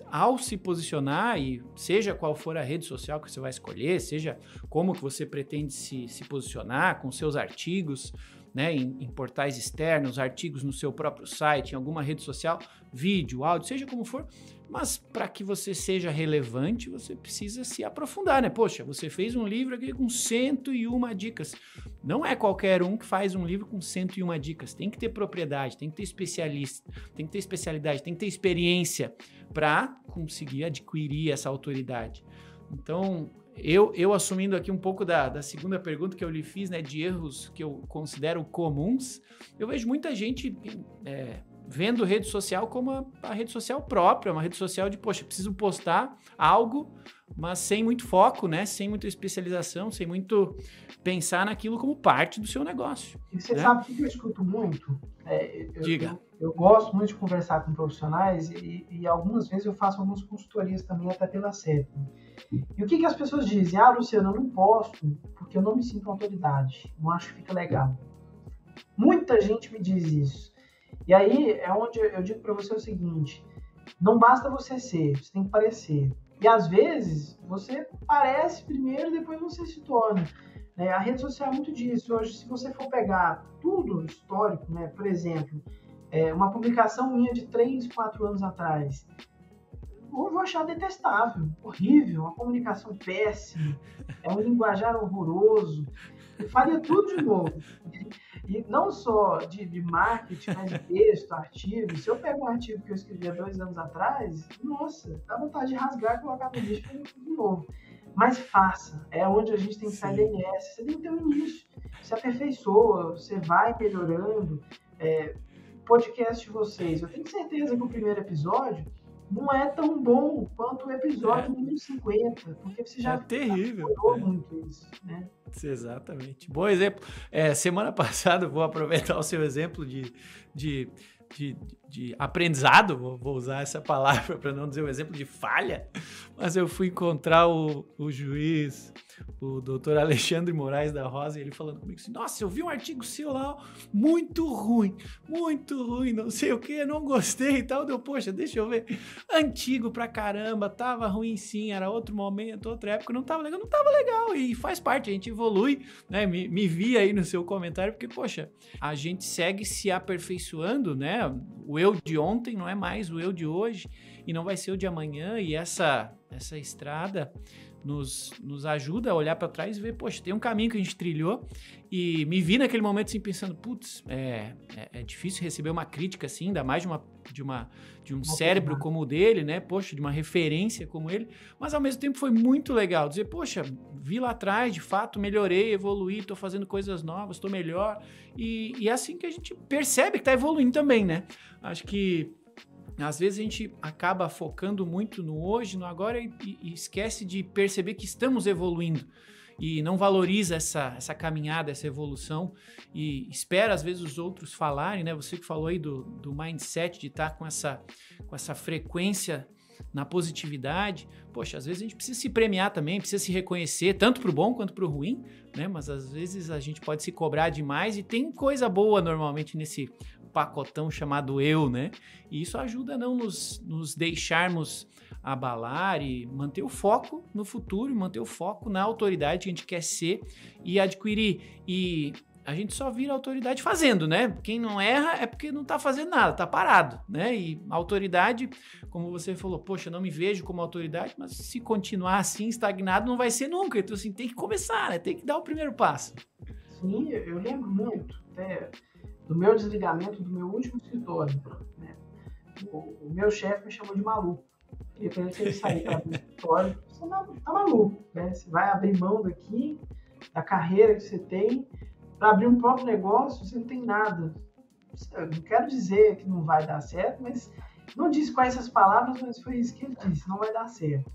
Speaker 1: ao se posicionar, e seja qual for a rede social que você vai escolher, seja como que você pretende se posicionar com seus artigos, né, em portais externos, artigos no seu próprio site, em alguma rede social, vídeo, áudio, seja como for, mas para que você seja relevante, você precisa se aprofundar, né? Poxa, você fez um livro aqui com 101 dicas. Não é qualquer um que faz um livro com 101 dicas. Tem que ter propriedade, tem que ter especialista, tem que ter especialidade, tem que ter experiência para conseguir adquirir essa autoridade. Então, eu assumindo aqui um pouco da segunda pergunta que eu lhe fiz, né, de erros que eu considero comuns, eu vejo muita gente vendo rede social como a rede social própria, uma rede social de, poxa, preciso postar algo, mas sem muito foco, né, sem muita especialização, sem muito pensar naquilo como parte do seu negócio.
Speaker 2: E você,
Speaker 1: né?
Speaker 2: sabe o que eu escuto muito?
Speaker 1: Diga.
Speaker 2: Eu gosto muito de conversar com profissionais e algumas vezes eu faço algumas consultorias também, até pela CEP. E o que as pessoas dizem? Ah, Luciano, eu não posto porque eu não me sinto autoridade, não acho que fica legal. Muita gente me diz isso. E aí é onde eu digo para você o seguinte: não basta você ser, você tem que parecer. E às vezes você parece primeiro e depois você se torna. A rede social é muito disso. Hoje, se você for pegar tudo histórico, né, por exemplo, uma publicação minha de 3, 4 anos atrás, eu vou achar detestável, horrível, uma comunicação péssima, um linguajar horroroso. Eu faria tudo de novo. E não só de marketing, mas de texto, artigo. Se eu pego um artigo que eu escrevi há 2 anos atrás, nossa, dá vontade de rasgar e colocar no lixo e fazer tudo de novo. Mas faça. É onde a gente tem que sair da inércia. Você tem que ter um início. Você aperfeiçoa, você vai melhorando. Podcast de vocês. Eu tenho certeza que o primeiro episódio não é tão bom quanto o episódio número 50, porque você já
Speaker 1: terrível.
Speaker 2: Muito isso, né?
Speaker 1: Exatamente. Bom exemplo. Semana passada, vou aproveitar o seu exemplo de aprendizado, vou usar essa palavra para não dizer um exemplo de falha, mas eu fui encontrar o juiz, o doutor Alexandre Moraes da Rosa, e ele falando comigo assim: nossa, eu vi um artigo seu lá, muito ruim, não sei o que, não gostei e tal. Poxa, deixa eu ver, antigo pra caramba, tava ruim sim, era outro momento, outra época, não tava legal, e faz parte, a gente evolui, né? Me vi aí no seu comentário, porque, poxa, a gente segue se aperfeiçoando, né? O eu de ontem não é mais o eu de hoje, e não vai ser o de amanhã, e essa estrada nos ajuda a olhar para trás e ver, poxa, tem um caminho que a gente trilhou, e me vi naquele momento assim pensando, putz, é difícil receber uma crítica assim, ainda mais de um cérebro como o dele, né, poxa, de uma referência como ele, mas ao mesmo tempo foi muito legal dizer, poxa, vi lá atrás, de fato, melhorei, evoluí, tô fazendo coisas novas, tô melhor, e é assim que a gente percebe que tá evoluindo também, né, acho que às vezes a gente acaba focando muito no hoje, no agora e esquece de perceber que estamos evoluindo e não valoriza essa caminhada, essa evolução e espera às vezes os outros falarem, né? Você que falou aí do mindset de estar com essa frequência na positividade. Poxa, às vezes a gente precisa se premiar também, precisa se reconhecer, tanto pro bom quanto pro ruim, né? Mas às vezes a gente pode se cobrar demais e tem coisa boa normalmente nesse pacotão chamado eu, né? E isso ajuda a não nos deixarmos abalar e manter o foco no futuro, manter o foco na autoridade que a gente quer ser e adquirir. E a gente só vira autoridade fazendo, né? Quem não erra é porque não tá fazendo nada, tá parado, né? E a autoridade, como você falou, poxa, eu não me vejo como autoridade, mas se continuar assim, estagnado, não vai ser nunca. Então, assim, tem que começar, né? Tem que dar o primeiro passo.
Speaker 2: Sim, eu lembro muito até do meu desligamento do meu último escritório, né? O meu chefe me chamou de maluco. E para ele sair do escritório, você tá maluco, né? Você vai abrir mão daqui, da carreira que você tem, para abrir um próprio negócio, você não tem nada. Eu não quero dizer que não vai dar certo, mas não disse quais essas palavras, mas foi isso que ele disse, não vai dar certo.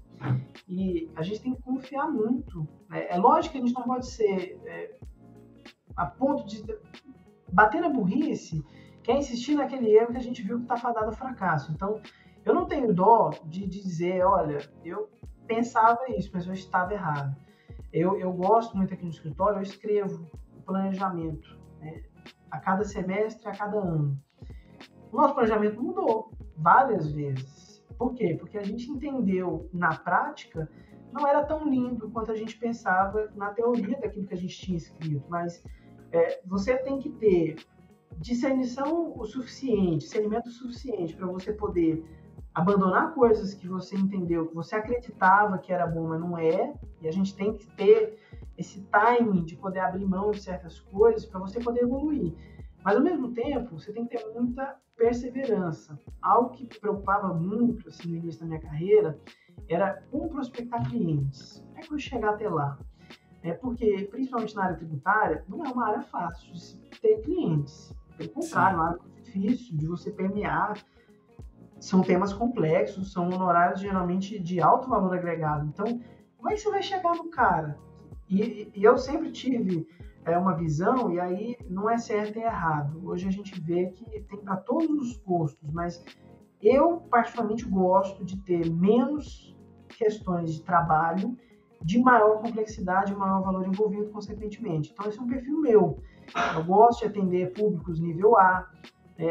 Speaker 2: E a gente tem que confiar muito, né? É lógico que a gente não pode ser a ponto de bater na burrice, que é insistir naquele erro que a gente viu que está fadado ao fracasso. Então, eu não tenho dó de dizer, olha, eu pensava isso, mas eu estava errado. Eu gosto muito aqui no escritório, eu escrevo o planejamento, né? A cada semestre, a cada ano. O nosso planejamento mudou várias vezes. Por quê? Porque a gente entendeu na prática, não era tão lindo quanto a gente pensava na teoria daquilo que a gente tinha escrito, mas você tem que ter discernição o suficiente, discernimento o suficiente para você poder abandonar coisas que você entendeu, que você acreditava que era bom, mas não é, e a gente tem que ter esse timing de poder abrir mão de certas coisas para você poder evoluir. Mas, ao mesmo tempo, você tem que ter muita perseverança. Algo que me preocupava muito assim, no início da minha carreira era como prospectar clientes. Como é que eu chegar até lá? Porque, principalmente na área tributária, não é uma área fácil de ter clientes. Pelo contrário, é uma área muito difícil de você permear. São temas complexos, são honorários geralmente de alto valor agregado. Então, como é que você vai chegar no cara? E eu sempre tive uma visão, e aí não é certo e errado. Hoje a gente vê que tem para todos os gostos, mas eu particularmente gosto de ter menos questões de trabalho, de maior complexidade e maior valor envolvido, consequentemente. Então, esse é um perfil meu. Eu gosto de atender públicos nível A.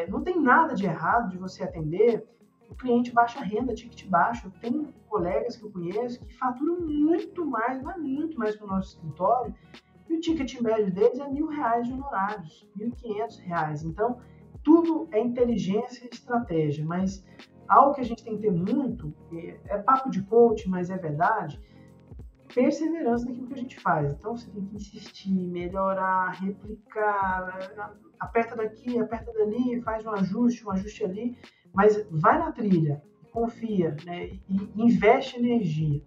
Speaker 2: Não tem nada de errado de você atender o cliente baixa renda, ticket baixo. Eu tenho colegas que eu conheço que faturam muito mais, mas muito mais que o nosso escritório, e o ticket médio deles é R$1.000 de honorários, R$1.500. Então, tudo é inteligência e estratégia, mas algo que a gente tem que ter muito, é papo de coach, mas é verdade, perseverança naquilo que a gente faz. Então, você tem que insistir, melhorar, replicar, aperta daqui, aperta dali, faz um ajuste ali, mas vai na trilha, confia, né, e investe energia.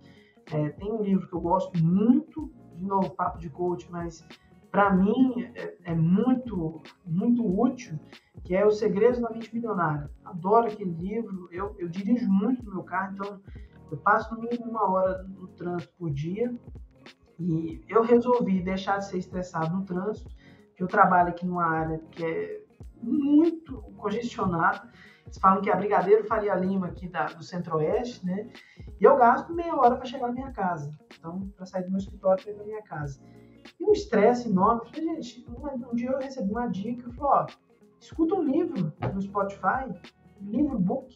Speaker 2: Tem um livro que eu gosto muito, de novo, papo de coach, mas para mim é muito, muito útil, que é Os Segredos da Mente Milionária. Adoro aquele livro, eu dirijo muito no meu carro, então eu passo no mínimo 1 hora no trânsito por dia, e eu resolvi deixar de ser estressado no trânsito, porque eu trabalho aqui numa área que é muito congestionada. Eles falam que é a Brigadeiro Faria Lima aqui do Centro-Oeste, né? E eu gasto meia hora para chegar na minha casa. Então, para sair do meu escritório para ir na minha casa. E um estresse enorme. Eu falei, gente, um dia eu recebi uma dica. Eu falei, escuta um livro no Spotify, livro book,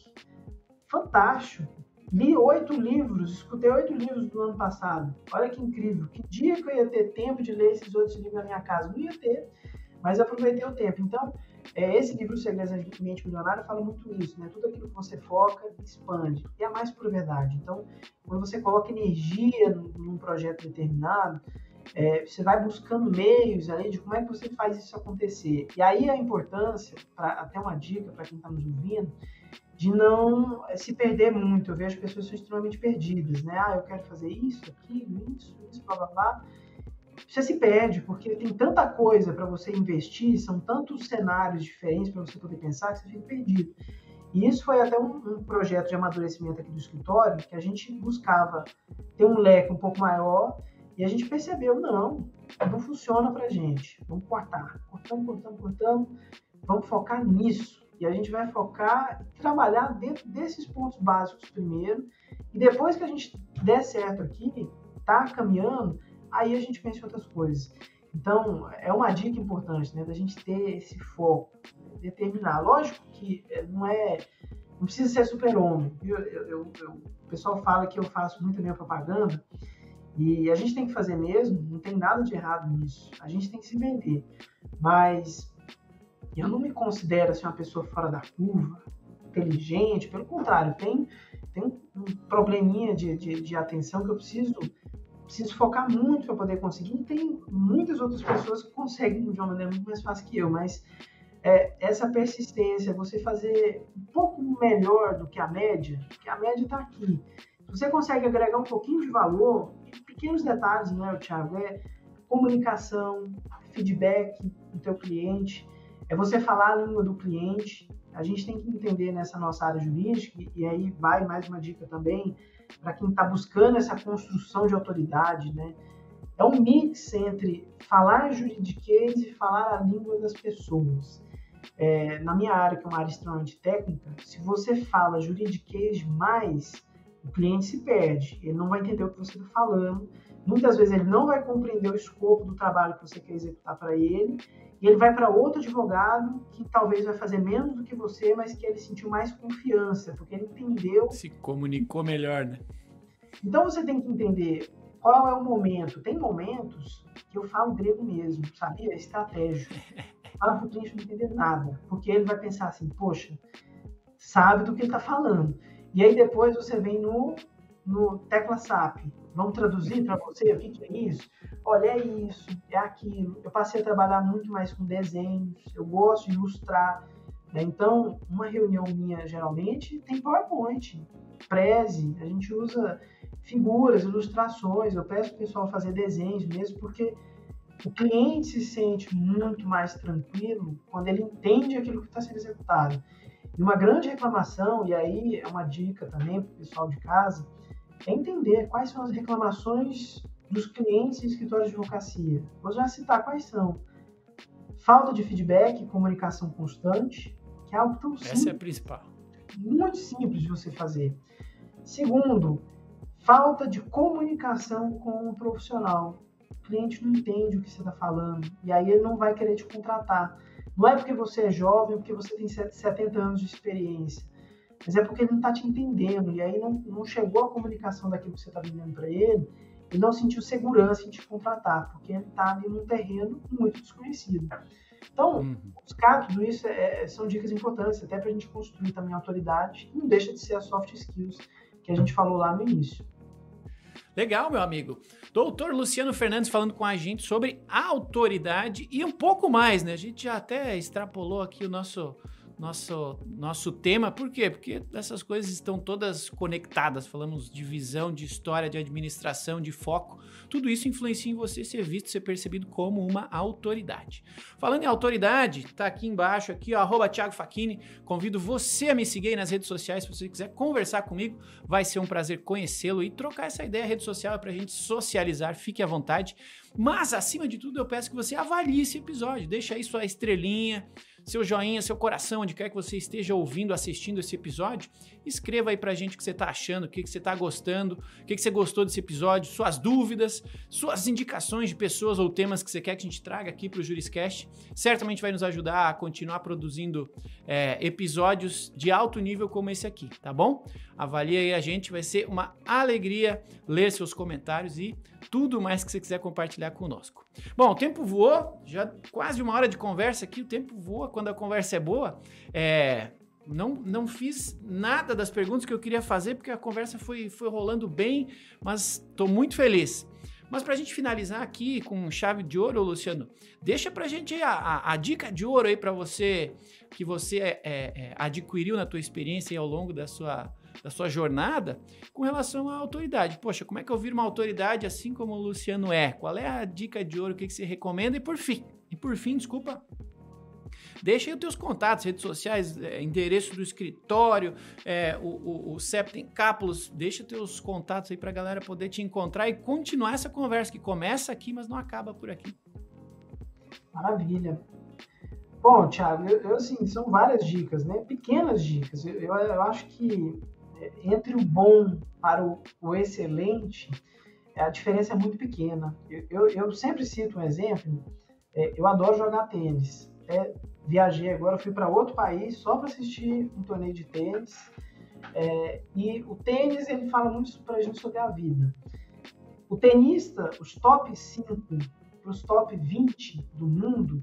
Speaker 2: fantástico. Li 8 livros, escutei 8 livros do ano passado. Olha que incrível. Que dia que eu ia ter tempo de ler esses outros livros na minha casa? Não ia ter, mas aproveitei o tempo. Então, esse livro, O Segredos da Mente Milionária, fala muito isso, né? Tudo aquilo que você foca, expande. E é a mais pura verdade. Então, quando você coloca energia num projeto determinado, você vai buscando meios ali de como é que você faz isso acontecer. E aí a importância, até uma dica para quem está nos ouvindo, de não se perder muito. Eu vejo pessoas que são extremamente perdidas, né? Eu quero fazer isso, aquilo, isso, blá, blá, blá. Você se perde, porque tem tanta coisa para você investir, são tantos cenários diferentes para você poder pensar, que você fica perdido. E isso foi até um projeto de amadurecimento aqui do escritório, que a gente buscava ter um leque um pouco maior, e a gente percebeu, não funciona para a gente. Vamos cortamos, vamos focar nisso. E a gente vai focar e trabalhar dentro desses pontos básicos primeiro, e depois que a gente der certo aqui, tá caminhando, aí a gente pensa em outras coisas. Então, é uma dica importante, né, da gente ter esse foco, determinar. Lógico que não precisa ser super-homem. O pessoal fala que eu faço muito a minha propaganda, E a gente tem que fazer mesmo, não tem nada de errado nisso. A gente tem que se vender. Mas eu não me considero assim, uma pessoa fora da curva, inteligente. Pelo contrário, tem um probleminha de atenção que eu preciso focar muito para poder conseguir. E tem muitas outras pessoas que conseguem de uma maneira muito mais fácil que eu. Mas essa persistência, você fazer um pouco melhor do que a média, porque a média está aqui. Você consegue agregar um pouquinho de valor, pequenos detalhes, né, Thiago? Comunicação, feedback do teu cliente, você falar a língua do cliente. A gente tem que entender nessa nossa área jurídica, e aí vai mais uma dica também, para quem está buscando essa construção de autoridade, né? É um mix entre falar juridiquês e falar a língua das pessoas. Na minha área, que é uma área extremamente técnica, se você fala juridiquês demais, o cliente se perde, ele não vai entender o que você está falando, muitas vezes ele não vai compreender o escopo do trabalho que você quer executar para ele, e ele vai para outro advogado que talvez vai fazer menos do que você, mas que ele sentiu mais confiança, porque ele entendeu...
Speaker 1: Se comunicou melhor, né?
Speaker 2: Então você tem que entender qual é o momento. Tem momentos que eu falo grego mesmo, sabia? É estratégico. Fala para o cliente não entender nada, porque ele vai pensar assim, poxa, sabe do que ele está falando. E aí depois você vem no tecla SAP. Vamos traduzir para você o que é isso? Olha, é isso, é aquilo. Eu passei a trabalhar muito mais com desenhos, eu gosto de ilustrar. Né? Então, uma reunião minha, geralmente, tem PowerPoint, Prezi, a gente usa figuras, ilustrações, eu peço para o pessoal fazer desenhos mesmo, porque o cliente se sente muito mais tranquilo quando ele entende aquilo que está sendo executado. E uma grande reclamação, e aí é uma dica também para o pessoal de casa, é entender quais são as reclamações dos clientes em escritórios de advocacia. Vou já citar quais são. Falta de feedback, comunicação constante, que é algo tão simples.
Speaker 1: Essa é a principal.
Speaker 2: Muito simples de você fazer. Segundo, falta de comunicação com o profissional. O cliente não entende o que você está falando, e aí ele não vai querer te contratar. Não é porque você é jovem, porque você tem 70 anos de experiência, mas é porque ele não está te entendendo, e aí não chegou a comunicação daquilo que você está vendendo para ele, e não sentiu segurança em te contratar, porque ele está ali num terreno muito desconhecido. Então, buscar tudo isso são dicas importantes, até para a gente construir também a autoridade, e não deixa de ser as soft skills que a gente falou lá no início.
Speaker 1: Legal, meu amigo. Doutor Luciano Fernandes falando com a gente sobre a autoridade e um pouco mais, né? A gente já até extrapolou aqui o nosso tema. Por quê? Porque essas coisas estão todas conectadas. Falamos de visão, de história, de administração, de foco. Tudo isso influencia em você ser visto, ser percebido como uma autoridade. Falando em autoridade, tá aqui embaixo, aqui, ó, @Thiago Facchini. Convido você a me seguir aí nas redes sociais. Se você quiser conversar comigo, vai ser um prazer conhecê-lo e trocar essa ideia. A rede social é pra gente socializar, fique à vontade. Mas, acima de tudo, eu peço que você avalie esse episódio. Deixa aí sua estrelinha, seu joinha, seu coração, onde quer que você esteja ouvindo, assistindo esse episódio. Escreva aí pra gente o que você tá achando, o que você tá gostando, o que você gostou desse episódio, suas dúvidas, suas indicações de pessoas ou temas que você quer que a gente traga aqui pro Juriscast. Certamente vai nos ajudar a continuar produzindo episódios de alto nível como esse aqui, tá bom? Avalie aí a gente, vai ser uma alegria ler seus comentários e tudo mais que você quiser compartilhar conosco. Bom, o tempo voou, já quase uma hora de conversa aqui, o tempo voa quando a conversa é boa. Não fiz nada das perguntas que eu queria fazer, porque a conversa foi rolando bem, mas estou muito feliz. Mas para a gente finalizar aqui com chave de ouro, Luciano, deixa para a gente a dica de ouro aí para você, que você adquiriu na tua experiência e ao longo da sua jornada, com relação à autoridade. Poxa, como é que eu viro uma autoridade assim como o Luciano é? Qual é a dica de ouro, o que você recomenda? E por fim, desculpa, deixa aí os teus contatos, redes sociais, endereço do escritório, o Septem Cápulos, deixa teus contatos aí pra galera poder te encontrar e continuar essa conversa que começa aqui, mas não acaba por aqui.
Speaker 2: Maravilha. Bom, Thiago, assim, são várias dicas, né? Pequenas dicas. Eu acho que entre o bom para o excelente, a diferença é muito pequena. Eu sempre cito um exemplo, eu adoro jogar tênis. Viajei agora, fui para outro país só para assistir um torneio de tênis. E o tênis, ele fala muito para a gente sobre a vida. O tenista, os top 5 para os top 20 do mundo,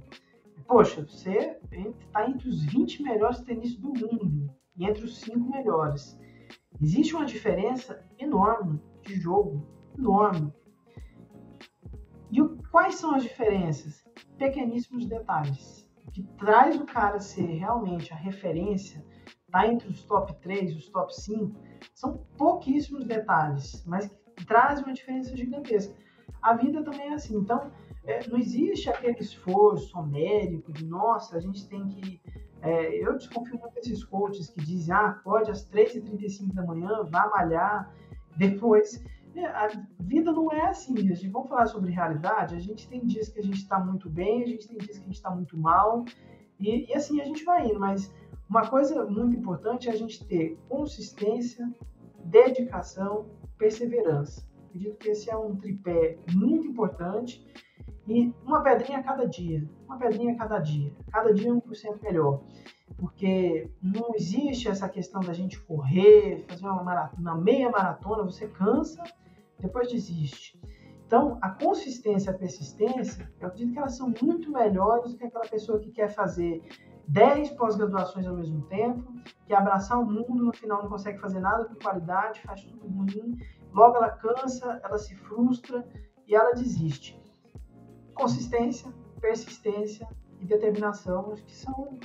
Speaker 2: poxa, você está entre os 20 melhores tenistas do mundo e entre os 5 melhores. Existe uma diferença enorme de jogo, enorme. E quais são as diferenças? Pequeníssimos detalhes. O que traz o cara a ser realmente a referência, tá entre os top 3 e os top 5, são pouquíssimos detalhes, mas que trazem uma diferença gigantesca. A vida também é assim. Então, não existe aquele esforço homérico de, nossa, a gente tem que... eu desconfio muito desses coaches que dizem, pode às 3h35 da manhã, vá malhar, depois... A vida não é assim, gente. Vamos falar sobre realidade. A gente tem dias que a gente está muito bem, a gente tem dias que a gente está muito mal, e assim a gente vai indo. Mas uma coisa muito importante é a gente ter consistência, dedicação, perseverança. Acredito que esse é um tripé muito importante, e uma pedrinha a cada dia. Uma pedrinha a cada dia. Cada dia 1% melhor. Porque não existe essa questão da gente correr, fazer uma meia maratona, você cansa, depois desiste. Então, a consistência e a persistência, eu acredito que elas são muito melhores do que aquela pessoa que quer fazer 10 pós-graduações ao mesmo tempo, que abraçar o mundo, no final não consegue fazer nada com qualidade, faz tudo ruim, logo ela cansa, ela se frustra e ela desiste. Consistência, persistência e determinação, acho que são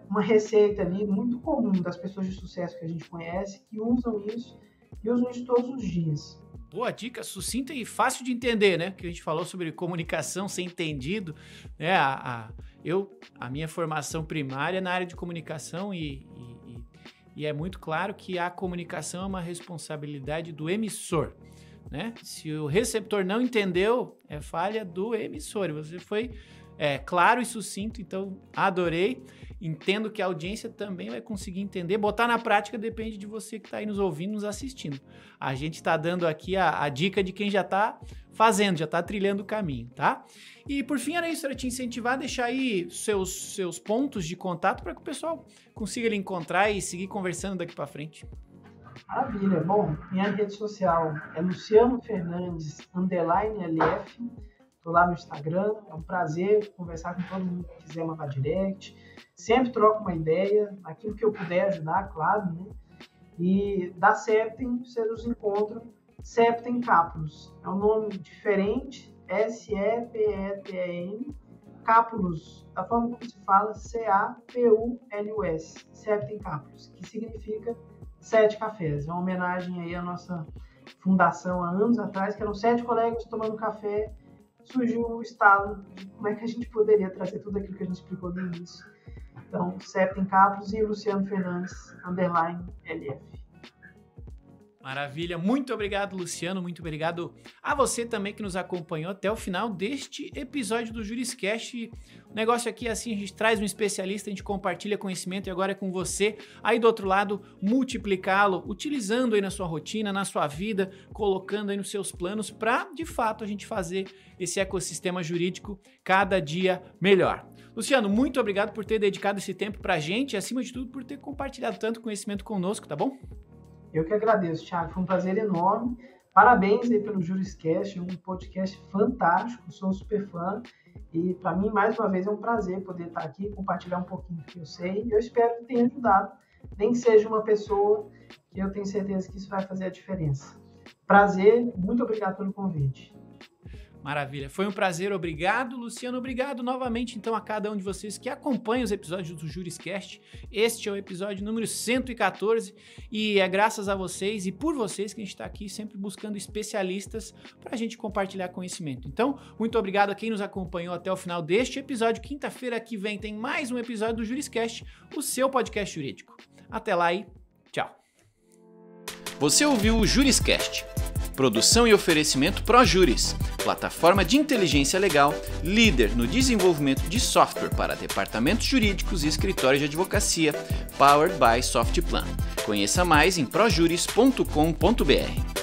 Speaker 2: uma receita ali muito comum das pessoas de sucesso que a gente conhece, que usam isso e usam isso todos os dias.
Speaker 1: Boa dica, sucinta e fácil de entender, né? Que a gente falou sobre comunicação, ser entendido, né? A minha formação primária é na área de comunicação e é muito claro que a comunicação é uma responsabilidade do emissor, né? Se o receptor não entendeu, é falha do emissor. Você foi claro e sucinto, então adorei. Entendo que a audiência também vai conseguir entender. Botar na prática depende de você que está aí nos ouvindo, nos assistindo. A gente está dando aqui a dica de quem já está fazendo, já está trilhando o caminho, tá? E por fim era isso, era te incentivar a deixar aí seus pontos de contato para que o pessoal consiga lhe encontrar e seguir conversando daqui para frente.
Speaker 2: Maravilha. Bom, minha rede social é Luciano Fernandes _LF. Estou lá no Instagram, é um prazer conversar com todo mundo que quiser mandar direct. Sempre troco uma ideia, aquilo que eu puder ajudar, claro, né? E da Septem, vocês nos encontram, Septem Cápulos. É um nome diferente, SEPETEN, Cápulos, da forma como se fala, CAPULUS, Septem Cápulos, que significa 7 cafés. É uma homenagem aí à nossa fundação há anos atrás, que eram 7 colegas tomando café. Surgiu o estalo de como é que a gente poderia trazer tudo aquilo que a gente explicou no início. Então, Septem Cápulos e Luciano Fernandes _LF.
Speaker 1: Maravilha, muito obrigado, Luciano, muito obrigado a você também que nos acompanhou até o final deste episódio do JurisCast. O negócio aqui é assim, a gente traz um especialista, a gente compartilha conhecimento e agora é com você aí do outro lado, multiplicá-lo, utilizando aí na sua rotina, na sua vida, colocando aí nos seus planos para, de fato, a gente fazer esse ecossistema jurídico cada dia melhor. Luciano, muito obrigado por ter dedicado esse tempo pra gente e, acima de tudo, por ter compartilhado tanto conhecimento conosco, tá bom?
Speaker 2: Eu que agradeço, Thiago. Foi um prazer enorme. Parabéns aí pelo JurisCast, um podcast fantástico. Sou super fã. E para mim, mais uma vez, é um prazer poder estar aqui, compartilhar um pouquinho do que eu sei. E eu espero que tenha ajudado. Nem que seja uma pessoa, que eu tenho certeza que isso vai fazer a diferença. Prazer, muito obrigado pelo convite.
Speaker 1: Maravilha, foi um prazer, obrigado, Luciano, obrigado novamente então a cada um de vocês que acompanha os episódios do JurisCast. Este é o episódio número 114 e é graças a vocês e por vocês que a gente está aqui sempre buscando especialistas para a gente compartilhar conhecimento. Então, muito obrigado a quem nos acompanhou até o final deste episódio. Quinta-feira que vem tem mais um episódio do JurisCast, o seu podcast jurídico. Até lá e tchau. Você ouviu o JurisCast. Produção e oferecimento ProJuris, plataforma de inteligência legal, líder no desenvolvimento de software para departamentos jurídicos e escritórios de advocacia, powered by Softplan. Conheça mais em projuris.com.br.